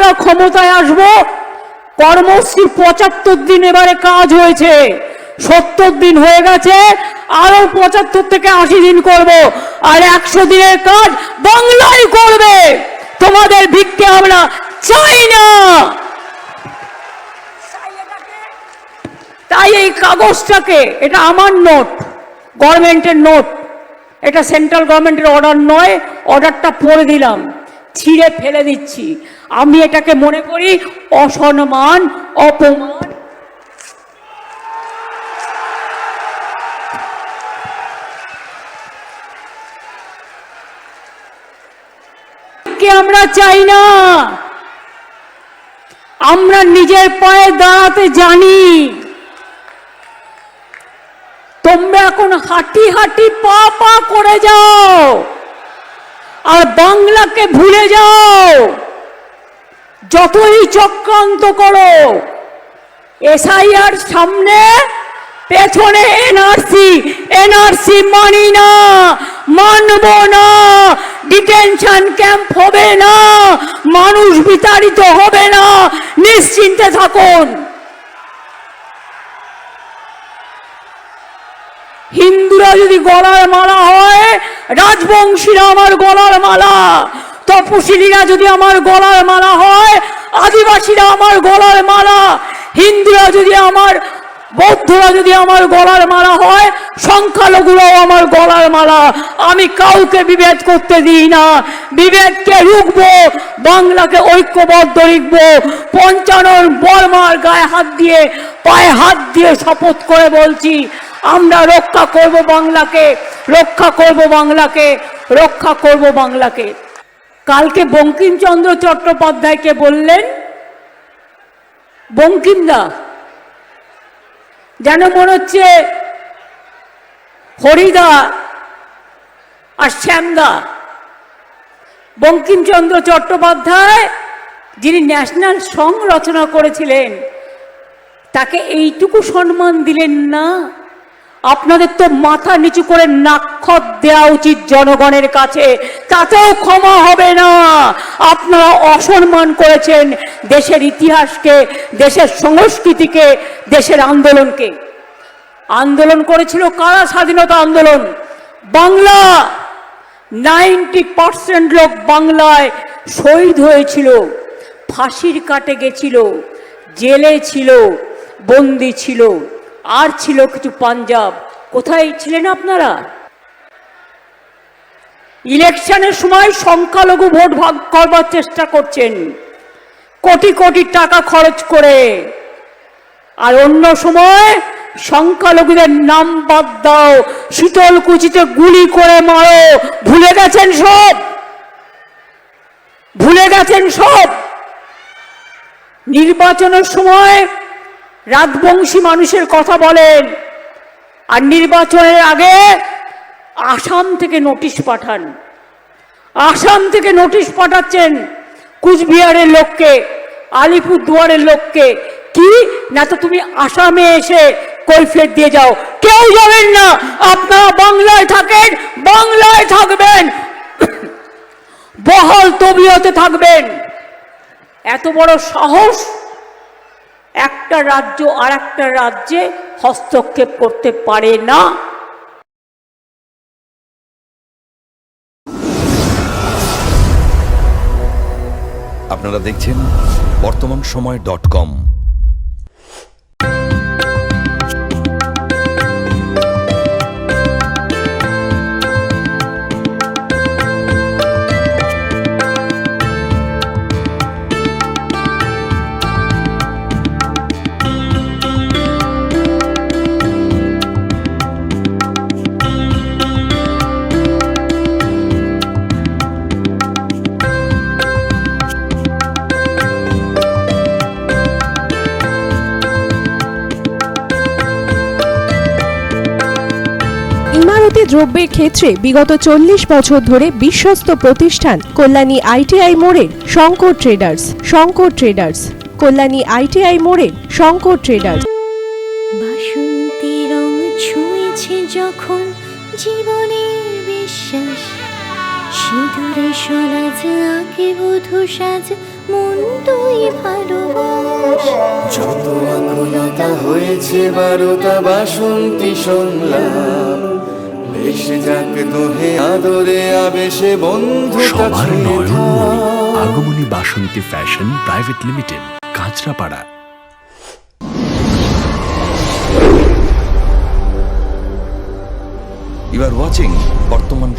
আমরা ক্ষমতায় আসব। কর্মশ্রী 75 দিন এবারে কাজ হয়েছে, 70 দিন হয়ে গেছে, আরো 75 থেকে 80 দিন করব, আর 100 দিনের কাজ বাংলায় করবে। তোমাদের ভিক্ষে আমরা চাই না। তাই এই কাগজটাকে, এটা আমার নোট, গভর্নমেন্টের নোট, এটা সেন্ট্রাল গভর্নমেন্টের অর্ডার নয়, অর্ডারটা পড়ে দিলাম, ছিঁড়ে ফেলে দিচ্ছি। আমি এটাকে মনে করি অসম্মান, অপমান। আমরা চাই না, আমরা নিজের পায়ে দাঁড়াতে জানি। তোমরা এখন হাঁটি হাঁটি পা পা করে যাও আর বাংলাকে ভুলে যাও। যতই চক্রান্ত করো, এসআইআর সামনে, পেছনে এনআরসি, এনআরসি মানি না, মানব না, ডিটেনশন ক্যাম্প হবে না, মানুষ বিতাড়িত হবে না, নিশ্চিন্তে থাকুন। হিন্দুরা যদি গলার মালা হয়, রাজবংশীরা আমার গলার মালা, তপশিলীরা যদি আমার গলার মালা হয়, আদিবাসীরা আমার গলার মালা, হিন্দুরা যদি আমার, বৌদ্ধরা যদি আমার গলার মালা হয়, সংখ্যালঘুরাও আমার গলার মালা। আমি কাউকে বিভেদ করতে দিই না, বিভেদকে রুখবো, বাংলাকে ঐক্যবদ্ধ রাখবো। পঞ্চানন বর্মার গায়ে হাত দিয়ে, পায়ে হাত দিয়ে শপথ করে বলছি, আমরা রক্ষা করব বাংলাকে, রক্ষা করব বাংলাকে, রক্ষা করব বাংলাকে। কালকে বঙ্কিমচন্দ্র চট্টোপাধ্যায়কে বললেন বঙ্কিমদা, যেন মনে হচ্ছে হরিদা আর শ্যামদা। বঙ্কিমচন্দ্র চট্টোপাধ্যায়, যিনি ন্যাশনাল সং রচনা করেছিলেন, তাকে এইটুকু সম্মান দিলেন না? আপনাদের তো মাথা নিচু করে নাক্ষত দেওয়া উচিত জনগণের কাছে, তাতেও ক্ষমা হবে না। আপনারা অসম্মান করেছেন দেশের ইতিহাসকে, দেশের সংস্কৃতিকে, দেশের আন্দোলনকে। আন্দোলন করেছিল কারা? স্বাধীনতা আন্দোলন। বাংলা, 90% লোক বাংলায় শহীদ হয়েছিল, ফাঁসির কাটে গেছিল, জেলে ছিল, বন্দি ছিল, আর ছিল কিছু পাঞ্জাব। কোথায় ছিলেন আপনারা? ইলেকশনের সময় সংখ্যালঘু ভোট ভাগ করবার চেষ্টা করছেন কোটি কোটি টাকা খরচ করে, আর অন্য সময় সংখ্যালঘুদের নাম বাদ দাও, শীতলকুচিতে গুলি করে মারো। ভুলে গেছেন সব, ভুলে গেছেন সব। নির্বাচনের সময় রাজবংশী মানুষের কথা বলেন, আর নির্বাচনের আগে আসাম থেকে নোটিশ পাঠান। আসাম থেকে নোটিশ পাঠাচ্ছেন কুচবিহারের লোককে, আলিপুরদুয়ারের লোককে, কি না তো তুমি আসামে এসে কৈফিয়ত দিয়ে যাও। কেউ যাবেন না, আপনারা বাংলায় থাকেন, বাংলায় থাকবেন, বহাল তবিয়তে থাকবেন। এত বড় সাহস! একটা রাজ্য আর একটা রাজ্যে হস্তক্ষেপ করতে পারে না। আপনারা দেখছেন বর্তমানসময়.com। দ্রব্যের ক্ষেত্রে বিগত 40 বছর ধরে বিশ্বস্ত প্রতিষ্ঠান কল্যাণী আইটিআই মোড়ের Shankar traders. Shankar traders, Kalyani ITI মোড়ের শঙ্কর ট্রেডার্স। বাসন্তী রং ছুঁয়েছে যখন জীবনের বিশ্বাস, সিঁদুরে সরাজ আঁকে বধূ সাজ মন তুই ভালোবাস। যত আকুলতা হয়েছে বারোটা বাসন্তী সংলাপ, ভেসে যাক দোহে আদরে আবেশে বন্ধুতা সবার ছুঁয়ে নয়নমণি থাক। Agomoni Basanti fashion private limited, Kanchrapara. You are watching বর্তমান